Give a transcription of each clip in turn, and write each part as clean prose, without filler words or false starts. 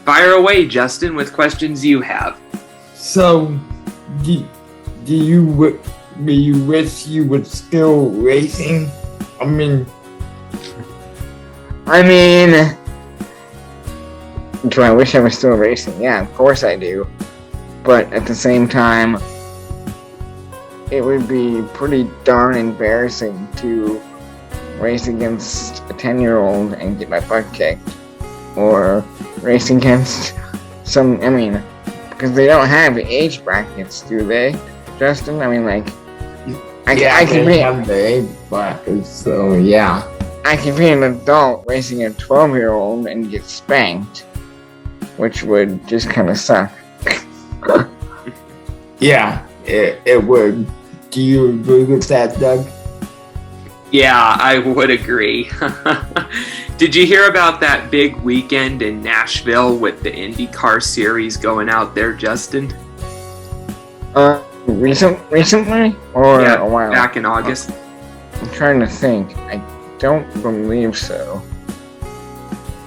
Fire away, Justin, with questions you have. So, do you wish you were still racing? I mean, do I wish I was still racing? Yeah, of course I do. But at the same time, it would be pretty darn embarrassing to race against a 10-year-old and get my butt kicked. Or race against because they don't have age brackets, do they, Justin? I can be have the age brackets, so yeah. I can be an adult racing a 12-year-old and get spanked, which would just kind of suck. Yeah, it would. Do you agree with that, Doug? Yeah, I would agree. Did you hear about that big weekend in Nashville with the IndyCar series going out there, Justin? Recently? Or yeah, a while? Back in August. I'm trying to think. I don't believe so.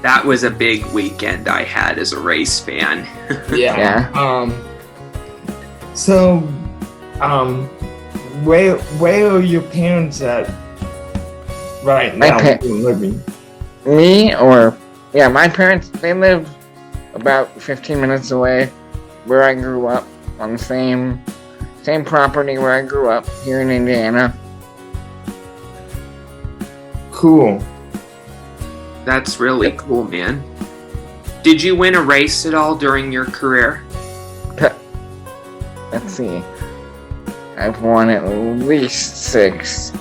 That was a big weekend I had as a race fan. Yeah. Where are your parents at right now? Living? Me or my parents, they live about 15 minutes away where I grew up, on the same property where I grew up here in Indiana. Cool. That's really cool, man. Did you win a race at all during your career? Let's see. I've won at least 6.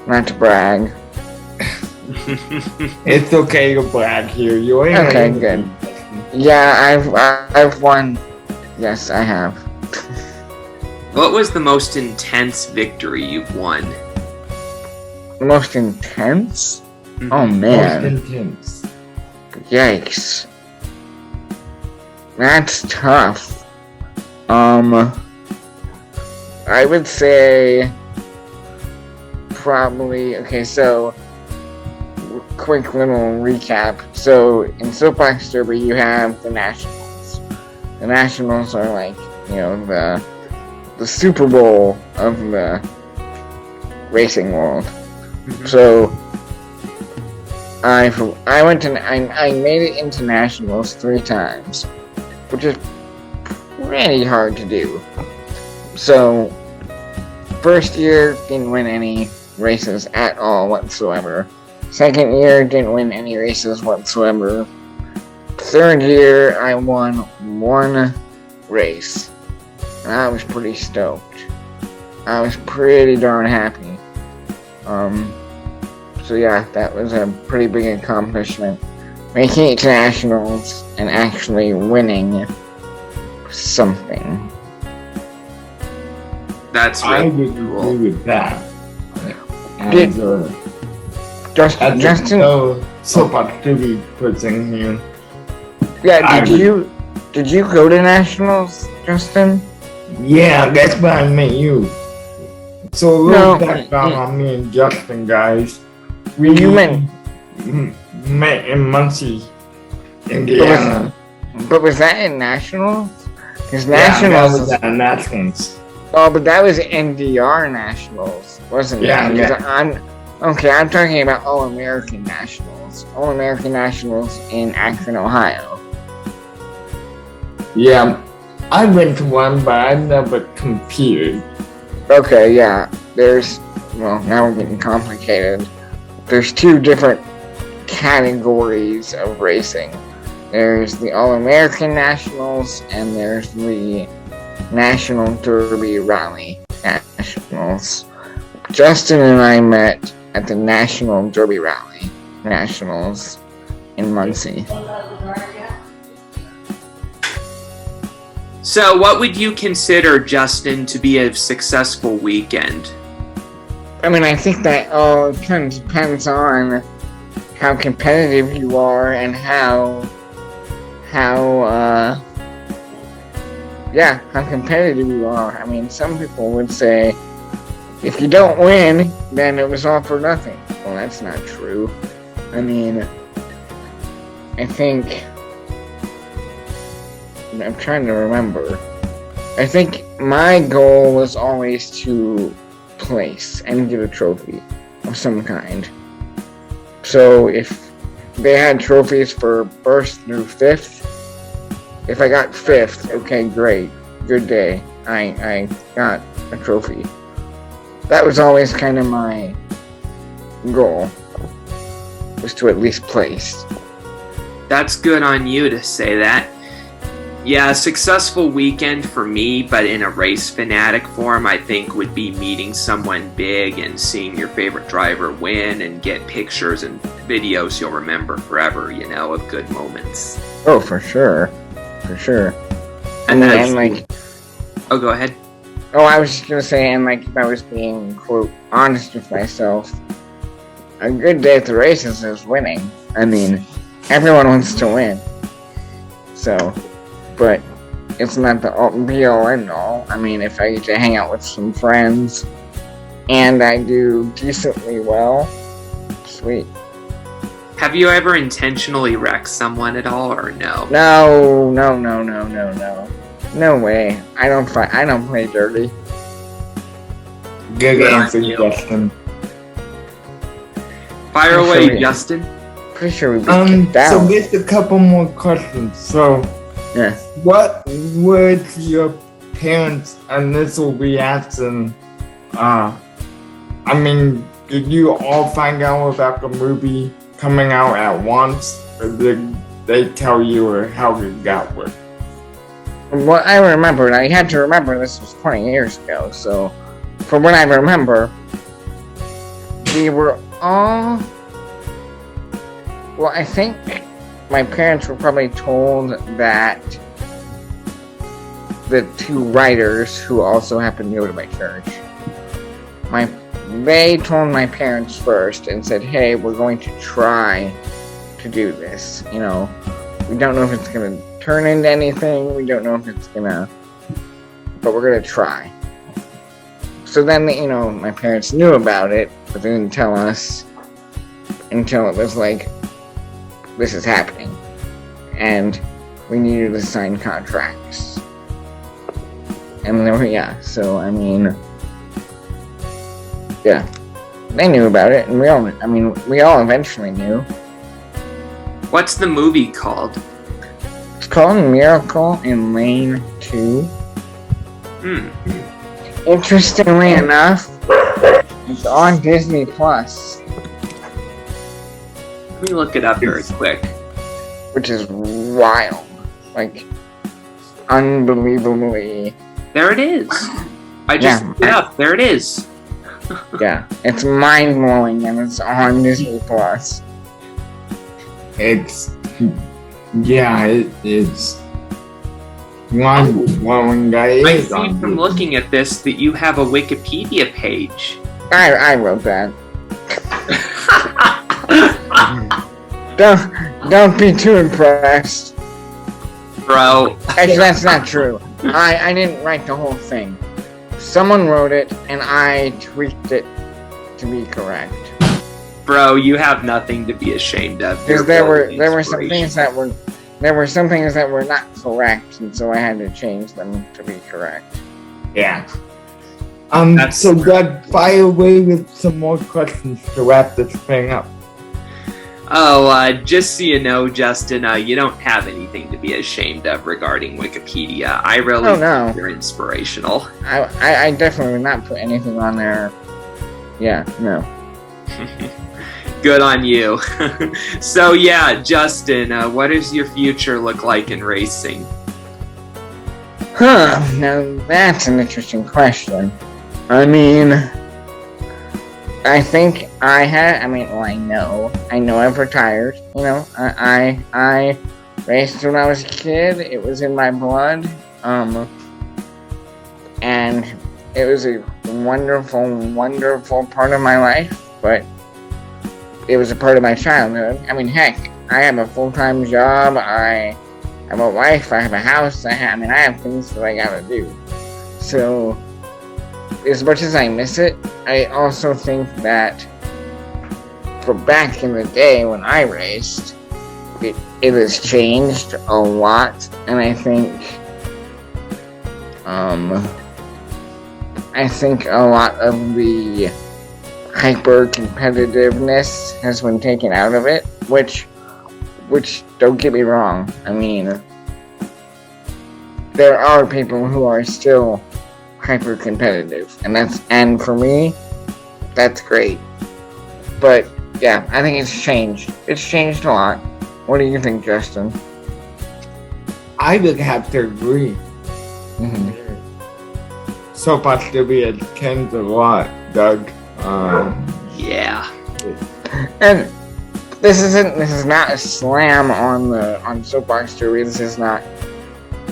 Not to brag. It's okay to brag here. You ain't okay, good. Yeah, I've won. Yes, I have. What was the most intense victory you've won? The most intense? Mm-hmm. Oh man. Most intense. Yikes. That's tough. I would say probably, okay, so quick little recap. So in Soapbox Derby you have the Nationals. The Nationals are like, the Super Bowl of the racing world. Mm-hmm. So I made it into Nationals 3 times, which is pretty hard to do. So first year didn't win any races at all whatsoever. Second year didn't win any races whatsoever. Third year I won 1 race. And I was pretty stoked. I was pretty darn happy. So yeah, that was a pretty big accomplishment. Making it to Nationals and actually winning something. That's I really would cool. agree with that. Justin, Soapbox Derby person here. yeah, did you go to Nationals, Justin? Yeah, that's why I met you. So a little background on me and Justin, guys. We met in Muncie, Indiana. But was that in Nationals? Because Nationals. Yeah, that was at Nationals. Oh, but that was NDR Nationals, wasn't it? Yeah. I'm talking about All-American Nationals. All-American Nationals in Akron, Ohio. Yeah, I went to one, but I never competed. Okay, yeah. Now we're getting complicated. There's 2 different categories of racing. There's the All-American Nationals, and there's the National Derby Rally Nationals. Justin and I met at the National Derby Rally Nationals in Muncie. So what would you consider, Justin, to be a successful weekend? I think that all kind of depends on how competitive you are and how competitive you are. Some people would say, if you don't win, then it was all for nothing. Well, that's not true. I think I'm trying to remember. I think my goal was always to place and get a trophy of some kind. So if they had trophies for 1st through 5th, if I got 5th, okay, great, good day. I got a trophy. That was always kind of my goal, was to at least place. That's good on you to say that. Yeah, a successful weekend for me, but in a race fanatic form, I think would be meeting someone big and seeing your favorite driver win and get pictures and videos you'll remember forever, of good moments. Oh, for sure. For sure. And oh, go ahead. Oh, I was just gonna say, and if I was being, quote, honest with myself, a good day at the races is winning. I mean, everyone wants to win. So, but it's not the be-all, end-all. I mean, if I get to hang out with some friends, and I do decently well, sweet. Have you ever intentionally wrecked someone at all, or no? No. No way. I don't play dirty. Good answer, Justin. Fire away, Justin. Pretty sure we kicked out. So just a couple more questions. So, yeah. What was your parents' initial reaction? Did you all find out about the movie coming out at once, or did they tell you or how it got with? Well, I remember, and I had to remember this was 20 years ago, so from what I remember, we were all... Well, I think my parents were probably told that the 2 writers, who also happened to go to my church, they told my parents first and said, hey, we're going to try to do this, we don't know if it's going to turn into anything, we don't know if it's going to, but we're going to try. So then, my parents knew about it, but they didn't tell us until it was this is happening, and we needed to sign contracts. And yeah, they knew about it, and we all eventually knew. What's the movie called? It's called Miracle in Lane 2. Interestingly enough, it's on Disney Plus. Let me look it up very quick. Which is wild. Unbelievably. There it is. I just looked it up. There it is. Yeah, it's mind-blowing, and it's on Disney Plus. It's mind-blowing, guys. I see from looking at this that you have a Wikipedia page. I wrote that. Don't be too impressed. Bro. Actually, that's not true. I didn't write the whole thing. Someone wrote it, and I tweaked it to be correct. Bro, you have nothing to be ashamed of. Because there were some things that were not correct, and so I had to change them to be correct. Yeah. So Doug, fire away with some more questions to wrap this thing up. Just so you know, Justin, you don't have anything to be ashamed of regarding Wikipedia. I really think you're inspirational. I definitely would not put anything on there. Yeah, no. Good on you. So yeah, Justin, what does your future look like in racing? Now that's an interesting question. I think I know I've retired. I raced when I was a kid. It was in my blood. And it was a wonderful, wonderful part of my life, but it was a part of my childhood. Heck, I have a full-time job, I have a wife, I have a house, I have things that I gotta do. So, as much as I miss it, I also think that for back in the day when I raced, it has changed a lot, and I think a lot of the hyper competitiveness has been taken out of it, which don't get me wrong, I mean, there are people who are still hyper competitive, and for me, that's great. But yeah, I think it's changed. It's changed a lot. What do you think, Justin? I would have to agree. Mm-hmm. Soapbox Derby has changed a lot, Doug. Yeah. And this is not a slam on Soapbox Derby. This is not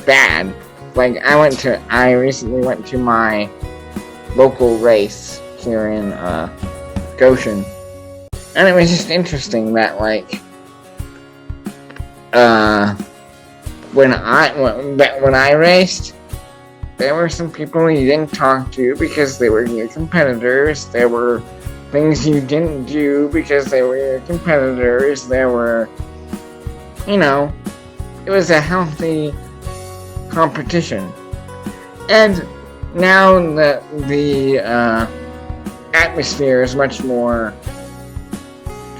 bad. Like I recently went to my local race here in Goshen, and it was just interesting that when I raced, there were some people you didn't talk to because they were your competitors. There were things you didn't do because they were your competitors. There were, it was a healthy competition. And now the atmosphere is much more,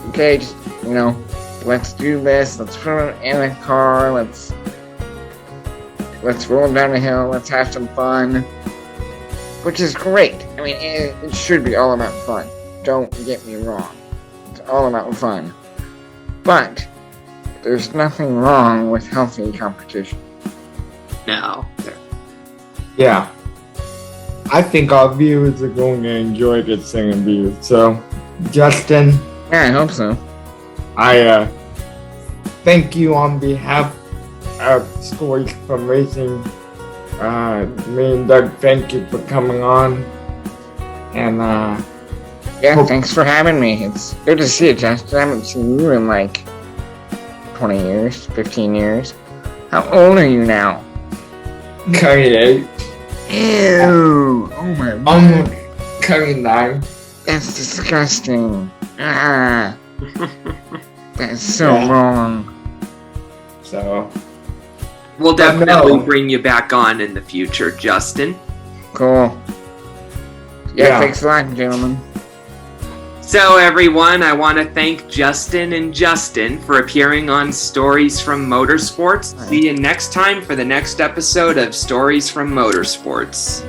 okay, just, let's do this, let's put it in a car, let's roll down a hill, let's have some fun, which is great. I mean, it should be all about fun. Don't get me wrong. It's all about fun. But there's nothing wrong with healthy competition. No. Yeah. I think our viewers are going to enjoy this interview. So, Justin. Yeah, I hope so. I thank you on behalf of Stories from Racing. Me and Doug, thank you for coming on. And yeah, thanks for having me. It's good to see you, Justin. I haven't seen you in 20 years, 15 years. How old are you now? 38. Ew! Oh my god. I'm 39. That's disgusting. Ah. That's so wrong. So We'll definitely bring you back on in the future, Justin. Cool. Yeah, thanks a lot, gentlemen. So everyone, I want to thank Justin and Justin for appearing on Stories from Motorsports. See you next time for the next episode of Stories from Motorsports.